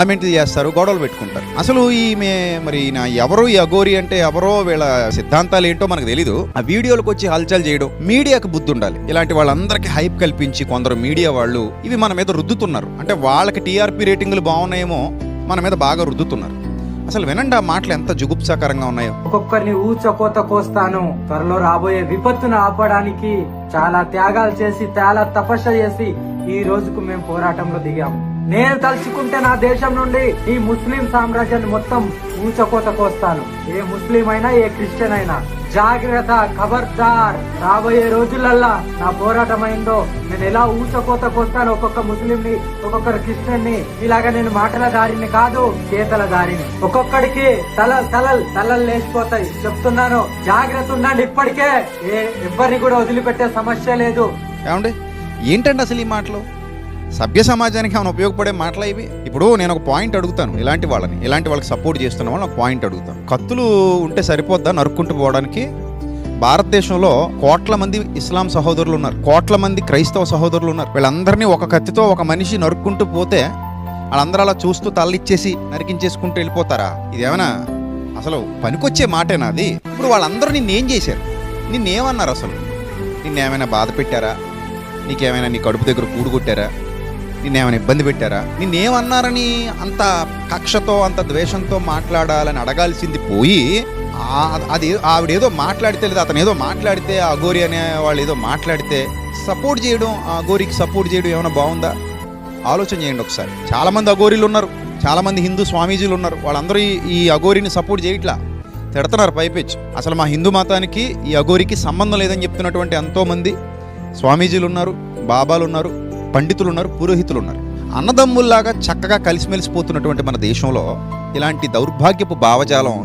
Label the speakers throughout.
Speaker 1: Comment చేస్తారు, గొడవలు పెట్టుకుంటారు. అసలు ఈమె మరి ఎవరు ఈ అఘోరి అంటే ఎవరో, వీళ్ళ సిద్ధాంతాలు ఏంటో మనకు తెలీదు. ఆ వీడియోలకు వచ్చి హల్చల్ చేయడం, మీడియాకు బుద్ధి ఉండాలి. ఇలాంటి వాళ్ళందరికీ హైప్ కల్పించి కొందరు మీడియా వాళ్ళు ఇవి మన మీద రుద్దుతున్నారు. అంటే వాళ్ళకి టీఆర్పీ రేటింగ్లు బాగున్నాయేమో మన మీద బాగా రుద్దుతున్నారు. అసలు వినండి ఆ మాటలు ఎంత జుగుప్సాకరంగా ఉన్నాయో.
Speaker 2: ఒక్కొక్కరిని ఊచకోత కోస్తాను, త్వరలో రాబోయే విపత్తును ఆపడానికి చాలా త్యాగాలు చేసి, చాలా తపస్సు చేసి ఈ రోజుకు మేము పోరాటంలో దిగాము. నేను తలుచుకుంటే నా దేశం నుండి ఈ ముస్లిం సామ్రాజ్యాన్ని మొత్తం ఊచకోత కోస్తాను. ఏ ముస్లిం అయినా, ఏ క్రిస్టియన్ అయినా జాగ్రత్త, ఖబర్దార్. రాబోయే రోజులల్లా నా పోరాటం అయిందో నేను ఎలా ఊచకోత కోస్తాను ఒక్కొక్క ముస్లింని, ఒక్కొక్క క్రిస్టియన్ ని. ఇలాగా నేను మాటల దారిని కాదు, చేతల దారిని. ఒక్కొక్కడికి తలలు లేచిపోతాయి. చెప్తున్నాను, జాగ్రత్త ఉండండి. ఇప్పటికే ఎవ్వరిని కూడా వదిలిపెట్టే సమస్య లేదు.
Speaker 1: ఏమండి ఏంటండి అసలు ఈ మాటలు? సభ్య సమాజానికి ఏమైనా ఉపయోగపడే మాటలు ఇవి? ఇప్పుడు నేను ఒక పాయింట్ అడుగుతాను, ఇలాంటి వాళ్ళకి సపోర్ట్ చేస్తున్న వాళ్ళని ఒక పాయింట్ అడుగుతాను. కత్తులు ఉంటే సరిపోద్దా నరుక్కుంటూ పోవడానికి? భారతదేశంలో కోట్ల మంది ఇస్లాం సహోదరులు ఉన్నారు, కోట్ల మంది క్రైస్తవ సహోదరులు ఉన్నారు. వీళ్ళందరినీ ఒక కత్తితో ఒక మనిషి నరుక్కుంటూ పోతే వాళ్ళందరూ అలా చూస్తూ తలలిచ్చేసి నరికించేసుకుంటూ వెళ్ళిపోతారా? ఇదేమైనా అసలు పనికొచ్చే మాటేనా అది? ఇప్పుడు వాళ్ళందరూ నిన్నేం చేశారు? నిన్నేమన్నారు? అసలు నిన్నేమైనా బాధ పెట్టారా? నీకేమైనా నీ కడుపు దగ్గర కూడుకొట్టారా? నిన్నేమైనా ఇబ్బంది పెట్టారా? నిన్నేమన్నారని అంత కక్షతో, అంత ద్వేషంతో మాట్లాడాలని అడగాల్సింది పోయి, అది ఆవిడేదో మాట్లాడితే, లేదా అతను ఏదో మాట్లాడితే, ఆ అఘోరి అనే వాళ్ళు ఏదో మాట్లాడితే సపోర్ట్ చేయడం, ఆ అఘోరికి సపోర్ట్ చేయడం ఏమైనా బాగుందా? ఆలోచన చేయండి ఒకసారి. చాలామంది అఘోరీలు ఉన్నారు, చాలామంది హిందూ స్వామీజీలు ఉన్నారు. వాళ్ళందరూ ఈ అఘోరిని సపోర్ట్ చేయట్లా, తిడుతున్నారు పైపెచ్చు. అసలు మా హిందూ మతానికి ఈ అఘోరికి సంబంధం లేదని చెప్తున్నటువంటి ఎంతోమంది స్వామీజీలు ఉన్నారు, బాబాలు ఉన్నారు, పండితులు ఉన్నారు, పురోహితులు ఉన్నారు. అన్నదమ్ముల్లాగా చక్కగా కలిసిమెలిసిపోతున్నటువంటి మన దేశంలో ఇలాంటి దౌర్భాగ్యపు భావజాలం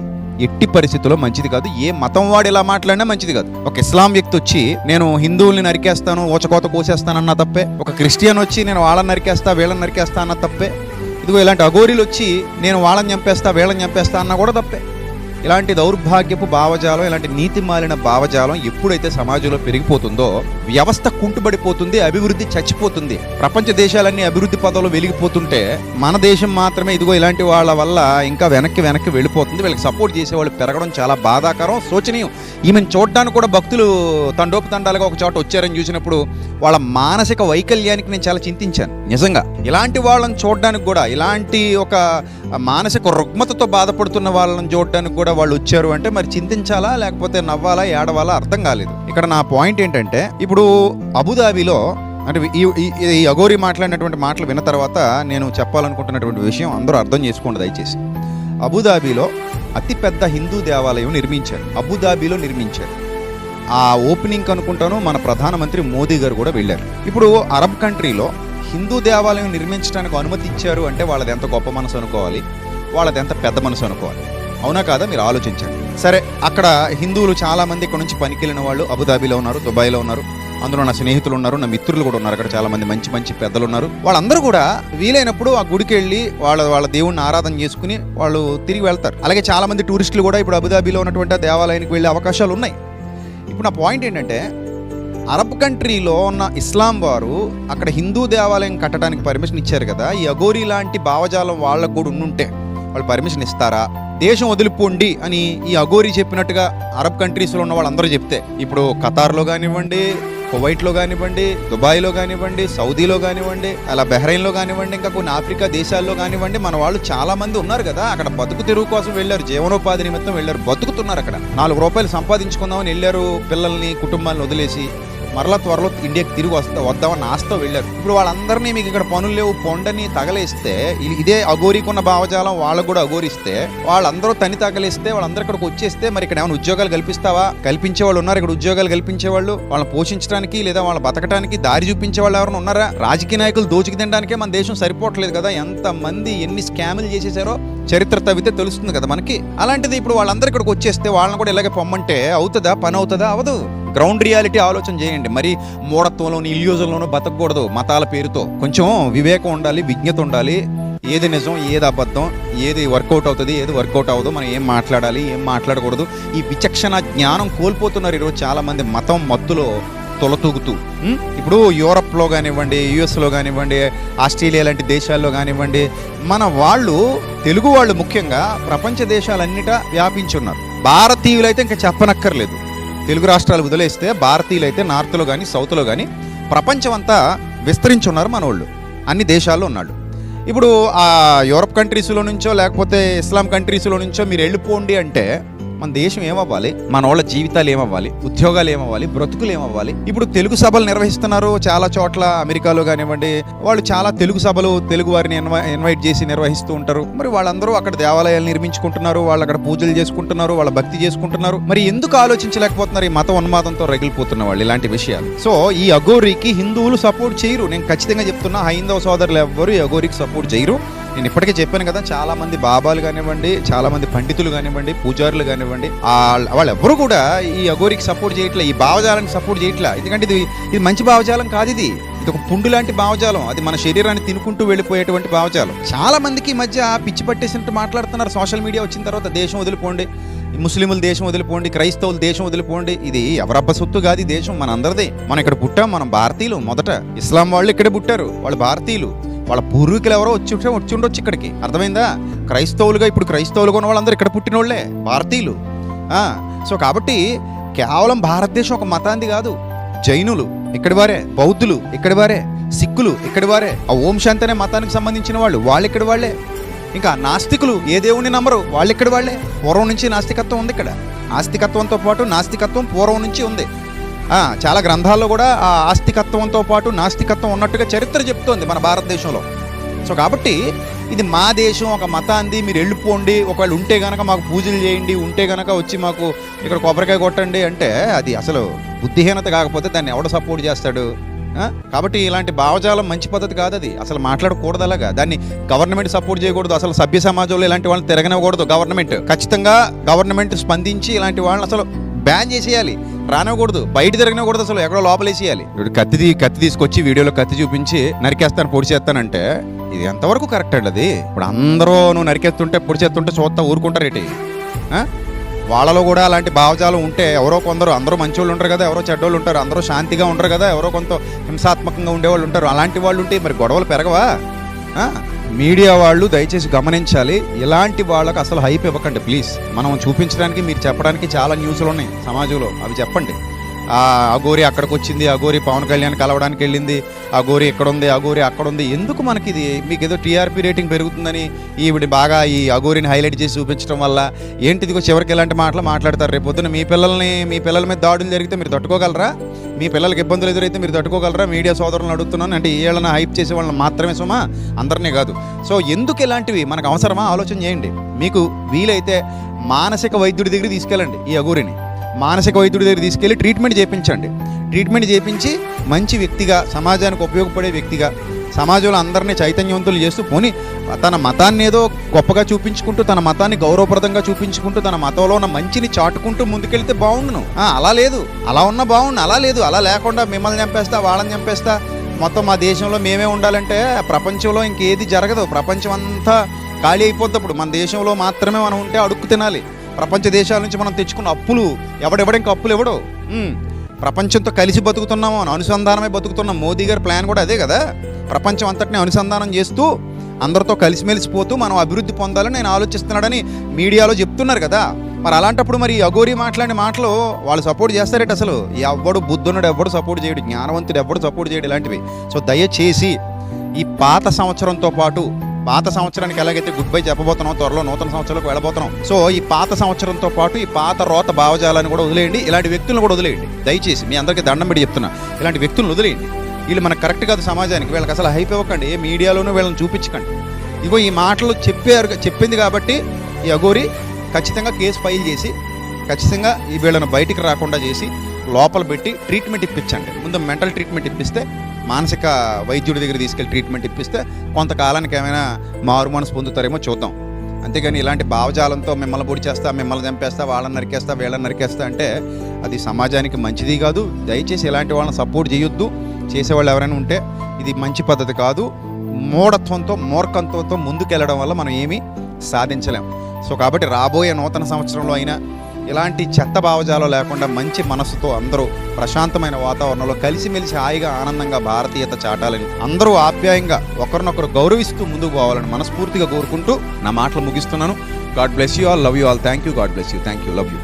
Speaker 1: ఎట్టి పరిస్థితుల్లో మంచిది కాదు. ఏ మతం వాడు ఇలా మాట్లాడినా మంచిది కాదు. ఒక ఇస్లాం వ్యక్తి వచ్చి నేను హిందువుల్ని నరికేస్తాను, ఊచకోత కోసేస్తానన్నా తప్పే. ఒక క్రిస్టియన్ వచ్చి నేను వాళ్ళని నరికేస్తా, వీళ్ళని నరికేస్తా అన్న తప్పే. ఇదిగో ఇలాంటి అఘోరీలు వచ్చి నేను వాళ్ళని చంపేస్తా, వీళ్ళని చంపేస్తా అన్నా కూడా తప్పే. ఇలాంటి దౌర్భాగ్యపు భావజాలం, ఇలాంటి నీతి మాలిన భావజాలం ఎప్పుడైతే సమాజంలో పెరిగిపోతుందో వ్యవస్థ కుంటుబడిపోతుంది, అభివృద్ధి చచ్చిపోతుంది. ప్రపంచ దేశాలన్నీ అభివృద్ధి పదంలో వెలిగిపోతుంటే మన దేశం మాత్రమే ఇదిగో ఇలాంటి వాళ్ళ వల్ల ఇంకా వెనక్కి వెళ్ళిపోతుంది. వీళ్ళకి సపోర్ట్ చేసేవాళ్ళు పెరగడం చాలా బాధాకరం, శోచనీయం. ఈమెను చూడడానికి కూడా భక్తులు తండోపతండాలుగా ఒక చోట వచ్చారని చూసినప్పుడు వాళ్ళ మానసిక వైకల్యానికి నేను చాలా చింతించాను నిజంగా. ఇలాంటి వాళ్ళని చూడడానికి కూడా, ఇలాంటి ఒక మానసిక రుగ్మతతో బాధపడుతున్న వాళ్ళని చూడడానికి కూడా వాళ్ళు వచ్చారు అంటే మరి చింతించాలా, లేకపోతే నవ్వాలా, ఏడవాలా అర్థం కాలేదు. ఇక్కడ నా పాయింట్ ఏంటంటే, ఇప్పుడు అబుదాబిలో అంటే ఈ అఘోరి మాట్లాడినటువంటి మాటలు విన్న తర్వాత నేను చెప్పాలనుకుంటున్నటువంటి విషయం అందరూ అర్థం చేసుకోండి దయచేసి. అబుదాబిలో అతిపెద్ద హిందూ దేవాలయం నిర్మించారు, అబుదాబిలో నిర్మించారు. ఆ ఓపెనింగ్ అనుకుంటాను మన ప్రధానమంత్రి మోదీ గారు కూడా వెళ్ళారు. ఇప్పుడు అరబ్ కంట్రీలో హిందూ దేవాలయం నిర్మించడానికి అనుమతి ఇచ్చారు అంటే వాళ్ళది ఎంత గొప్ప మనసు అనుకోవాలి, వాళ్ళది ఎంత పెద్ద మనసు అనుకోవాలి. అవునా కాదా? మీరు ఆలోచించండి. సరే, అక్కడ హిందువులు చాలామంది ఇక్కడ నుంచి పనికెళ్ళిన వాళ్ళు అబుదాబిలో ఉన్నారు, దుబాయ్లో ఉన్నారు. అందులో నా స్నేహితులు ఉన్నారు, నా మిత్రులు కూడా ఉన్నారు. అక్కడ చాలామంది మంచి పెద్దలు ఉన్నారు. వాళ్ళందరూ కూడా వీలైనప్పుడు ఆ గుడికి వెళ్ళి వాళ్ళ దేవుడిని ఆరాధన చేసుకుని వాళ్ళు తిరిగి వెళ్తారు. అలాగే చాలామంది టూరిస్టులు కూడా ఇప్పుడు అబుదాబిలో ఉన్నటువంటి దేవాలయానికి వెళ్ళే అవకాశాలు ఉన్నాయి. ఇప్పుడు నా పాయింట్ ఏంటంటే, అరబ్ కంట్రీలో ఉన్న ఇస్లాం వారు అక్కడ హిందూ దేవాలయం కట్టడానికి పర్మిషన్ ఇచ్చారు కదా. ఈ అఘోరి లాంటి భావజాలం వాళ్ళకు కూడా ఉండుంటే వాళ్ళు పర్మిషన్ ఇస్తారా? దేశం వదిలిపోండి అని ఈ అఘోరి చెప్పినట్టుగా అరబ్ కంట్రీస్లో ఉన్న వాళ్ళందరూ చెప్తే, ఇప్పుడు ఖతార్లో కానివ్వండి, కువైట్లో కానివ్వండి, దుబాయ్లో కానివ్వండి, సౌదీలో కానివ్వండి, అలా బహ్రెయిన్లో కానివ్వండి, ఇంకా కొన్ని ఆఫ్రికా దేశాల్లో కానివ్వండి, మన వాళ్ళు చాలా మంది ఉన్నారు కదా. అక్కడ బతుకు తెరువు కోసం వెళ్ళారు, జీవనోపాధి నిమిత్తం వెళ్ళారు, బతుకుతున్నారు. అక్కడ 4 రూపాయలు సంపాదించుకుందామని వెళ్ళారు, పిల్లల్ని కుటుంబాలను వదిలేసి. మరలా త్వరలో ఇండియాకి తిరిగి వద్దామని ఆశతో వెళ్ళారు. ఇప్పుడు వాళ్ళందరినీ మీకు ఇక్కడ పనులు లేవు పొండని తగలేస్తే, ఇదే అఘోరికున్న భావజాలం వాళ్ళకు కూడా అఘోరిస్తే, వాళ్ళందరూ తని తగలేస్తే, వాళ్ళందరూ ఇక్కడికి వచ్చేస్తే మరి ఇక్కడ ఏమైనా ఉద్యోగాలు కల్పిస్తావా? కల్పించే వాళ్ళు ఉన్నారు ఇక్కడ, ఉద్యోగాలు కల్పించేవాళ్ళు, వాళ్ళని పోషించడానికి లేదా వాళ్ళ బతకడానికి దారి చూపించే వాళ్ళు ఎవరైనా ఉన్నారా? రాజకీయ నాయకులు దోచుకు తినడానికే మన దేశం సరిపోవట్లేదు కదా. ఎంతమంది ఎన్ని స్కాములు చేసేసారో చరిత్ర తవ్వితే తెలుస్తుంది కదా మనకి. అలాంటిది ఇప్పుడు వాళ్ళందరూ ఇక్కడికి వచ్చేస్తే వాళ్ళని కూడా ఇలాగే పొమ్మంటే అవుతుందా? పని అవుతుందా? అవదు. గ్రౌండ్ రియాలిటీ ఆలోచన చేయండి. మరి మూఢత్వంలోని, ఇల్యూజన్లోనూ బతకూడదు. మతాల పేరుతో కొంచెం వివేకం ఉండాలి, విజ్ఞత ఉండాలి. ఏది నిజం, ఏది అబద్ధం, ఏది వర్కౌట్ అవుతుంది, ఏది వర్కౌట్ అవ్వదు, మనం ఏం మాట్లాడాలి, ఏం మాట్లాడకూడదు, ఈ విచక్షణ జ్ఞానం కోల్పోతున్నారు ఈరోజు చాలామంది. మతం మత్తులో తొలతూగుతూ ఇప్పుడు యూరప్లో కానివ్వండి, యుఎస్లో కానివ్వండి, ఆస్ట్రేలియా లాంటి దేశాల్లో కానివ్వండి, మన వాళ్ళు తెలుగు వాళ్ళు ముఖ్యంగా ప్రపంచ దేశాలన్నిటా వ్యాపించున్నారు. భారతీయులైతే ఇంకా చెప్పనక్కర్లేదు. తెలుగు రాష్ట్రాలు వదిలేస్తే భారతీయులైతే నార్త్లో కానీ సౌత్లో కానీ ప్రపంచం అంతా విస్తరించున్నారు మనోళ్ళు, అన్ని దేశాల్లో ఉన్నాళ్ళు. ఇప్పుడు ఆ యూరప్ కంట్రీస్లో నుంచో లేకపోతే ఇస్లాం కంట్రీస్లో నుంచో మీరు వెళ్ళిపోండి అంటే మన దేశం ఏమవ్వాలి, మన వాళ్ళ జీవితాలు ఏమవ్వాలి, ఉద్యోగాలు ఏమవ్వాలి, బ్రతుకులు ఏమవ్వాలి? ఇప్పుడు తెలుగు సభలు నిర్వహిస్తున్నారు చాలా చోట్ల, అమెరికాలో కానివ్వండి, వాళ్ళు చాలా తెలుగు సభలు తెలుగు వారిని ఇన్వైట్ చేసి నిర్వహిస్తూ ఉంటారు. మరి వాళ్ళందరూ అక్కడ దేవాలయాలు నిర్మించుకుంటున్నారు, వాళ్ళు అక్కడ పూజలు చేసుకుంటున్నారు, వాళ్ళ భక్తి చేసుకుంటున్నారు. మరి ఎందుకు ఆలోచించలేకపోతున్నారు ఈ మత ఉన్మాదంతో రగిలిపోతున్న వాళ్ళు ఇలాంటి విషయాలు? సో ఈ అఘోరికి హిందువులు సపోర్ట్ చేయరు. నేను ఖచ్చితంగా చెప్తున్నా, హైందవ సోదరులు ఎవ్వరు ఈ అఘోరికి సపోర్ట్ చేయరు. నేను ఇప్పటికే చెప్పాను కదా, చాలా మంది బాబాలు కానివ్వండి, చాలా మంది పండితులు కానివ్వండి, పూజారులు కానివ్వండి, వాళ్ళు ఎవరు కూడా ఈ అఘోరికి సపోర్ట్ చేయట్లే, ఈ భావజాలానికి సపోర్ట్ చేయట్లే. ఎందుకంటే ఇది మంచి భావజాలం కాదు. ఇది ఒక పుండు లాంటి భావజాలం. అది మన శరీరాన్ని తినుకుంటూ వెళ్ళిపోయేటువంటి భావజాలం. చాలా మందికి ఈ మధ్య పిచ్చి పట్టేసినట్టు మాట్లాడుతున్నారు. సోషల్ మీడియా వచ్చిన తర్వాత దేశం వదిలిపోండి, ముస్లింలు దేశం వదిలిపోండి, క్రైస్తవులు దేశం వదిలిపోండి. ఇది ఎవరబ్బ సొత్తు కాదు, ఈ దేశం మన అందరిదే. మనం ఇక్కడ పుట్టాం, మనం భారతీయులు. మొదట ఇస్లాం వాళ్ళు ఇక్కడే పుట్టారు, వాళ్ళు భారతీయులు. వాళ్ళ పూర్వీకులు ఎవరో వచ్చి ఉండొచ్చు ఇక్కడికి, అర్థమైందా? క్రైస్తవులుగా ఇప్పుడు క్రైస్తవులుగా ఉన్న వాళ్ళందరూ ఇక్కడ పుట్టిన వాళ్ళే, భారతీయులు. సో కాబట్టి కేవలం భారతదేశం ఒక మతాంది కాదు. జైనులు ఇక్కడి వారే, బౌద్ధులు ఇక్కడి వారే, సిక్కులు ఇక్కడి వారే, ఆ ఓం శాంతి అనే మతానికి సంబంధించిన వాళ్ళు ఇక్కడి వాళ్ళే. ఇంకా నాస్తికులు ఏ దేవుణ్ణి నమ్మరు, వాళ్ళు ఇక్కడి వాళ్ళే. పూర్వం నుంచి నాస్తికత్వం ఉంది ఇక్కడ. ఆస్తికత్వంతో పాటు నాస్తికత్వం పూర్వం నుంచి ఉంది. చాలా గ్రంథాల్లో కూడా ఆ ఆస్తికత్వంతో పాటు నాస్తికత్వం ఉన్నట్టుగా చరిత్ర చెప్తోంది మన భారతదేశంలో. సో కాబట్టి ఇది మా దేశం, ఒక మతాంది, మీరు వెళ్ళిపోండి, ఒకవేళ ఉంటే గనక మాకు పూజలు చేయండి, ఉంటే గనక వచ్చి మాకు ఇక్కడ కొబ్బరికాయ కొట్టండి అంటే అది అసలు బుద్ధిహీనత కాకపోతే దాన్ని ఎవడు సపోర్ట్ చేస్తాడు? కాబట్టి ఇలాంటి భావజాలం మంచి పద్ధతి కాదు. అది అసలు మాట్లాడకూడదు. అలాగా దాన్ని గవర్నమెంట్ సపోర్ట్ చేయకూడదు. అసలు సభ్య సమాజంలో ఇలాంటి వాళ్ళని తిరగనివ్వకూడదు గవర్నమెంట్. ఖచ్చితంగా గవర్నమెంట్ స్పందించి ఇలాంటి వాళ్ళని అసలు బ్యాన్ చేసేయాలి, రానివ్వకూడదు, బయట తిరగనివ్వకూడదు, అసలు ఎక్కడో లోపలేసేయాలి. ఇప్పుడు కత్తి తీసుకొచ్చి వీడియోలో కత్తి చూపించి నరికేస్తాను పొడి చేస్తానంటే ఇది ఎంతవరకు కరెక్ట్ అండి? అది ఇప్పుడు అందరూ నువ్వు నరికేస్తుంటే పొడి చేస్తుంటే చూస్తా ఊరుకుంటారేటి? వాళ్ళలో కూడా అలాంటి భావజాలం ఉంటే ఎవరో కొందరు, అందరూ మంచోళ్ళు ఉంటారు కదా, ఎవరో చెడ్డోళ్ళు ఉంటారు, అందరూ శాంతిగా ఉండరు కదా, ఎవరో కొంత హింసాత్మకంగా ఉండేవాళ్ళు ఉంటారు. అలాంటి వాళ్ళు ఉంటే మరి గొడవలు పెరగవా? మీడియా వాళ్ళు దయచేసి గమనించాలి, ఇలాంటి వాళ్ళకు అసలు హైప్ ఇవ్వకండి ప్లీజ్. మనం చూపించడానికి, మీరు చెప్పడానికి చాలా న్యూస్లు ఉన్నాయి సమాజంలో, అవి చెప్పండి. అఘోరి అక్కడికి వచ్చింది, అఘోరి పవన్ కళ్యాణ్ కలవడానికి వెళ్ళింది, అఘోరి ఇక్కడ ఉంది, అఘోరి అక్కడ ఉంది. ఎందుకు మనకి ఇది? మీకు ఏదో టీఆర్పీ రేటింగ్ పెరుగుతుందని ఈవిడ బాగా ఈ అఘోరిని హైలైట్ చేసి చూపించడం వల్ల ఏంటిదిగో చివరికి ఇలాంటి మాటలు మాట్లాడతారు. రేపు పొద్దున మీ పిల్లల మీద దాడులు జరిగితే మీరు తట్టుకోగలరా? మీ పిల్లలకి ఇబ్బందులు ఎదురైతే మీరు తట్టుకోగలరా? మీడియా సోదరులను అడుగుతున్నాను. అంటే ఏళ్ళన హైప్ చేసే వాళ్ళని మాత్రమే సుమా, అందరినీ కాదు. సో ఎందుకు ఇలాంటివి మనకు అవసరమా? ఆలోచన చేయండి. మీకు వీలైతే మానసిక వైద్యుడి దగ్గర తీసుకెళ్ళండి ఈ అఘోరిని. మానసిక వైద్యుడి దగ్గర తీసుకెళ్ళి ట్రీట్మెంట్ చేయించండి. ట్రీట్మెంట్ చేయించి మంచి వ్యక్తిగా, సమాజానికి ఉపయోగపడే వ్యక్తిగా, సమాజంలో అందరినీ చైతన్యవంతులు చేస్తూ పోనీ తన మతాన్ని ఏదో గొప్పగా చూపించుకుంటూ, తన మతాన్ని గౌరవప్రదంగా చూపించుకుంటూ, తన మతంలో ఉన్న మంచిని చాటుకుంటూ ముందుకెళ్తే బాగుండును. అలా లేదు, అలా ఉన్నా బాగుండు. అలా లేదు, అలా లేకుండా మిమ్మల్ని చంపేస్తా, వాళ్ళని చంపేస్తా, మొత్తం మా దేశంలో మేమే ఉండాలంటే ప్రపంచంలో ఇంకేది జరగదు. ప్రపంచం అంతా ఖాళీ అయిపోద్ది. అప్పుడు మన దేశంలో మాత్రమే మనం ఉంటే అడుక్కు తినాలి. ప్రపంచ దేశాల నుంచి మనం తెచ్చుకున్న అప్పులు ఎవడెవడానికి అప్పులు ఎవడో. ప్రపంచంతో కలిసి బతుకుతున్నాము, అనుసంధానమే బతుకుతున్నాం. మోదీ గారి ప్లాన్ కూడా అదే కదా, ప్రపంచం అంతటిని అనుసంధానం చేస్తూ అందరితో కలిసిమెలిసిపోతూ మనం అభివృద్ధి పొందాలని నేను ఆలోచిస్తున్నాడని మీడియాలో చెప్తున్నారు కదా. మరి అలాంటప్పుడు మరి అఘోరి మాట్లాడిన మాటలు వాళ్ళు సపోర్ట్ చేస్తారేట? అసలు ఎవడు బుద్ధునుడు ఎవడు సపోర్ట్ చేయడు, జ్ఞానవంతుడు ఎవడు సపోర్ట్ చేయడు ఇలాంటివి. సో దయచేసి ఈ పాత సంవత్సరంతో పాటు, పాత సంవత్సరానికి ఎలాగైతే గుడ్ బై చెప్పబోతున్నాం, త్వరలో నూతన సంవత్సరంలోకి వెళ్ళబోతున్నాం. సో ఈ పాత సంవత్సరంతో పాటు ఈ పాత రోత భావజాలాన్ని కూడా వదిలేయండి, ఇలాంటి వ్యక్తులను కూడా వదిలేయండి. దయచేసి మీ అందరికీ దండం పెట్టి చెప్తున్నా, ఇలాంటి వ్యక్తులను వదిలేయండి. వీళ్ళు మనకు కరెక్ట్ కాదు సమాజానికి. వీళ్ళకి అసలు హైప్ ఇవ్వకండి, ఏ మీడియాలోనూ వీళ్ళని చూపించకండి. ఇగో ఈ మాటలు చెప్పింది కాబట్టి ఈ అఘోరి ఖచ్చితంగా కేసు ఫైల్ చేసి, ఖచ్చితంగా ఈ వీళ్ళను బయటికి రాకుండా చేసి లోపల పెట్టి ట్రీట్మెంట్ ఇప్పించండి. ముందు మెంటల్ ట్రీట్మెంట్ ఇప్పిస్తే, మానసిక వైద్యుడి దగ్గర తీసుకెళ్ళి ట్రీట్మెంట్ ఇప్పిస్తే కొంతకాలానికి ఏమైనా మారు మనసు పొందుతారేమో చూద్దాం. అంతేగాని ఇలాంటి భావజాలంతో మిమ్మల్ని పొడి చేస్తా, మిమ్మల్ని చంపేస్తా, వాళ్ళని నరికేస్తా, వీళ్ళని నరికేస్తా అంటే అది సమాజానికి మంచిది కాదు. దయచేసి ఇలాంటి వాళ్ళని సపోర్ట్ చేయొద్దు. చేసేవాళ్ళు ఎవరైనా ఉంటే ఇది మంచి పద్ధతి కాదు. మూఢత్వంతో, మూర్ఖత్వంతో ముందుకెళ్ళడం వల్ల మనం ఏమీ సాధించలేం. సో కాబట్టి రాబోయే నూతన సంవత్సరంలో అయినా ఇలాంటి చెత్త భావజాలం లేకుండా మంచి మనసుతో అందరూ ప్రశాంతమైన వాతావరణంలో కలిసిమెలిసి హాయిగా ఆనందంగా భారతీయత చాటాలని, అందరూ ఆప్యాయంగా ఒకరినొకరు గౌరవిస్తూ ముందుకు పోవాలని మనస్ఫూర్తిగా కోరుకుంటూ నా మాటలు ముగిస్తున్నాను. God bless you all, love you all, thank you, God bless you, thank you, love you.